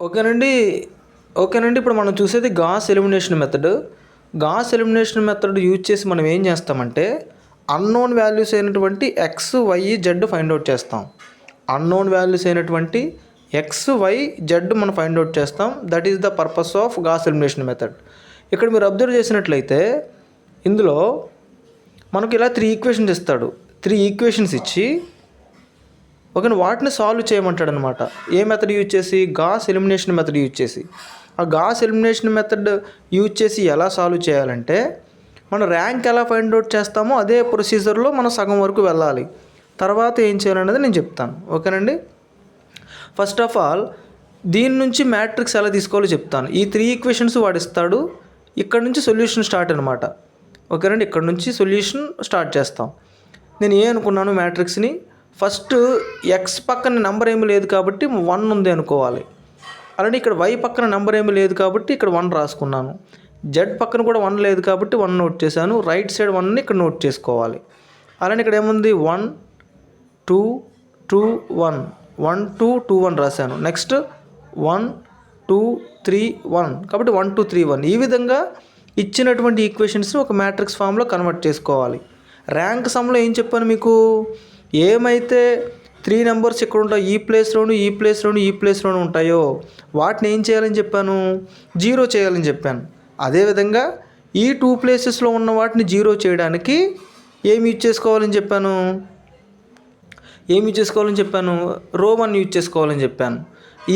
ఓకేనండి. ఓకేనండి. ఇప్పుడు మనం చూసేది Gauss elimination method. Gauss elimination method use చేసి మనం ఏం చేస్తామంటే అన్నోన్ వాల్యూస్ అయినటువంటి x, y, z find out చేస్తాం. అన్నోన్ వాల్యూస్ అయినటువంటి ఎక్స్, వై, జెడ్ మనం ఫైండ్ అవుట్ చేస్తాం. That is the purpose of Gauss elimination method. ఇక్కడ మీరు అబ్జర్వ్ చేసినట్లయితే ఇందులో మనకు ఇలా 3 ఈక్వేషన్స్ ఇస్తాడు. 3 ఈక్వేషన్స్ ఇచ్చి ఓకేనా వాటిని సాల్వ్ చేయమంటాడు అనమాట. ఏ మెథడ్ యూజ్ చేసి? గాస్ ఎలిమినేషన్ మెథడ్ యూజ్ చేసి. ఆ గాస్ ఎలిమినేషన్ మెథడ్ యూజ్ చేసి ఎలా సాల్వ్ చేయాలంటే మనం ర్యాంక్ ఎలా ఫైండ్ అవుట్ చేస్తామో అదే ప్రొసీజర్లో మనం సగం వరకు వెళ్ళాలి. తర్వాత ఏం చేయాలనేది నేను చెప్తాను. ఓకేనండి. ఫస్ట్ ఆఫ్ ఆల్ దీని నుంచి మ్యాట్రిక్స్ ఎలా తీసుకోవాలో చెప్తాను. ఈ 3 ఈక్వేషన్స్ వాడిస్తాడు. ఇక్కడ నుంచి సొల్యూషన్ స్టార్ట్ అనమాట. ఓకేనండి. ఇక్కడ నుంచి సొల్యూషన్ స్టార్ట్ చేస్తాం. నేను అనుకున్నాను మ్యాట్రిక్స్ని ఫస్ట్ ఎక్స్ పక్కన నెంబర్ ఏమీ లేదు కాబట్టి 1 ఉంది అనుకోవాలి. అలానే ఇక్కడ వై పక్కన నెంబర్ ఏమీ లేదు కాబట్టి ఇక్కడ 1 రాసుకున్నాను. జెడ్ పక్కన కూడా 1 లేదు కాబట్టి 1 నోట్ చేశాను. రైట్ సైడ్ 1ని ఇక్కడ నోట్ చేసుకోవాలి. అలానే ఇక్కడ ఏముంది 1 2 2 1 1 2 2 1 రాశాను. నెక్స్ట్ 1 2 3 1 కాబట్టి 1 2 3 1. ఈ విధంగా ఇచ్చినటువంటి ఈక్వేషన్స్ని ఒక మ్యాట్రిక్స్ ఫామ్లో కన్వర్ట్ చేసుకోవాలి. ర్యాంక్ సమ్లో ఏం చెప్పాను మీకు? ఏమైతే 3 నెంబర్స్ ఇక్కడ ఉంటాయో ఈ ప్లేస్లోను ఈ ప్లేస్లోను ఈ ప్లేస్లోను ఉంటాయో వాటిని ఏం చేయాలని చెప్పాను? 0 చేయాలని చెప్పాను. అదేవిధంగా ఈ 2 ప్లేసెస్లో ఉన్న వాటిని 0 చేయడానికి ఏమి యూజ్ చేసుకోవాలని చెప్పాను? రో 1 యూజ్ చేసుకోవాలని చెప్పాను.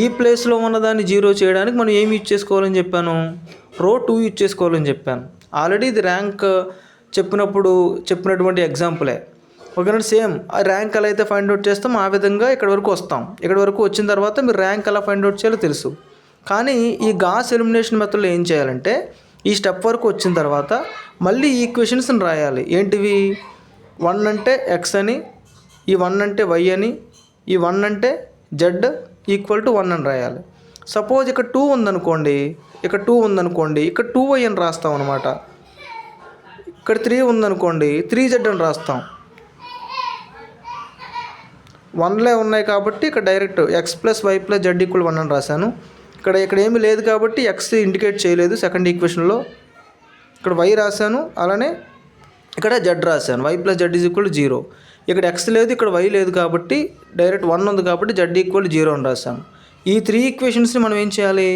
ఈ ప్లేస్లో ఉన్నదాన్ని 0 చేయడానికి మనం ఏమి యూజ్ చేసుకోవాలని చెప్పాను? రో 2 యూజ్ చేసుకోవాలని చెప్పాను. ఆల్రెడీ ఇది ర్యాంక్ చెప్పినటువంటి ఎగ్జాంపులే. ఓకేనా. సేమ్ ఆ ర్యాంక్ ఎలా అయితే ఫైండ్ అవుట్ చేస్తాం ఆ విధంగా ఇక్కడ వరకు వస్తాం. ఇక్కడ వరకు వచ్చిన తర్వాత మీరు ర్యాంక్ ఎలా ఫైండ్ అవుట్ చేయాలో తెలుసు. కానీ ఈ గాస్ ఎలిమినేషన్ మెథడ్లో ఏం చేయాలంటే ఈ స్టెప్ వరకు వచ్చిన తర్వాత మళ్ళీ ఈ ఈక్వేషన్స్ని రాయాలి. ఏంటివి? 1 అంటే ఎక్స్ అని, ఈ 1 అంటే వై అని, ఈ 1 అంటే జెడ్ ఈక్వల్ టు 1 అని రాయాలి. సపోజ్ ఇక్కడ 2 ఉందనుకోండి, ఇక్కడ 2y అని రాస్తాం అనమాట. ఇక్కడ 3 ఉందనుకోండి 3z అని రాస్తాం. 1లే ఉన్నాయి కాబట్టి ఇక్కడ direct x plus y plus z equal 1 అని రాశాను. ఇక్కడ ఏమీ లేదు కాబట్టి ఎక్స్ ఇండికేట్ చేయలేదు సెకండ్ ఈక్వేషన్లో. ఇక్కడ వై రాశాను. అలానే ఇక్కడ జెడ్ రాశాను. Y plus z is equal 0. ఇక్కడ ఎక్స్ లేదు, ఇక్కడ వై లేదు కాబట్టి డైరెక్ట్ 1 ఉంది కాబట్టి జెడ్ ఈక్వల్ 0 అని రాశాను. ఈ 3 ఈక్వేషన్స్ని మనం ఏం చేయాలి?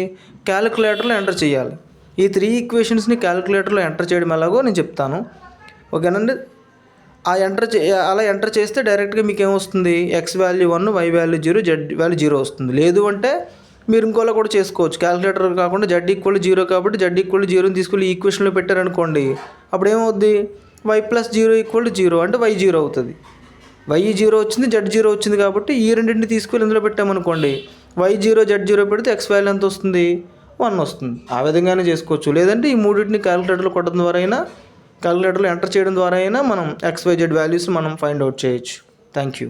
క్యాలిక్యులేటర్లో ఎంటర్ చేయాలి. ఈ 3 ఈక్వేషన్స్ని క్యాలిక్యులేటర్లో ఎంటర్ చేయడం ఎలాగో నేను చెప్తాను. ఓకేనండి. అలా ఎంటర్ చేస్తే డైరెక్ట్గా మీకు ఏమొస్తుంది? X value 1, y value 0, z value 0 వస్తుంది. లేదు అంటే మీరు ఇంకోలా కూడా చేసుకోవచ్చు. క్యాలిక్యులేటర్ కాకుండా జెడ్ ఈక్వల్ 0 కాబట్టి జెడ్ ఈక్వల్ 0ని తీసుకెళ్ళి ఈక్వేషన్లో పెట్టారనుకోండి, అప్పుడు ఏమవుద్ది? వై ప్లస్ 0 ఈక్వల్ 0 అంటే వై 0 అవుతుంది. వై 0 వచ్చింది, జెడ్ 0 వచ్చింది కాబట్టి ఈ రెండింటిని తీసుకెళ్ళి ఇందులో పెట్టామనుకోండి, వై 0 జెడ్ 0 పెడితే ఎక్స్ వాల్యూ ఎంత వస్తుంది? 1 వస్తుంది. ఆ విధంగానే చేసుకోవచ్చు. లేదంటే ఈ మూడింటిని క్యాలిక్యులేటర్లో కొట్టడం ద్వారా అయినా, క్యాలిక్యులేటర్లో ఎంటర్ చేయడం ద్వారా అయినా మనం XYZ వాల్యూస్ మనం ఫైండ్ అవుట్ చేయొచ్చు. Thank you.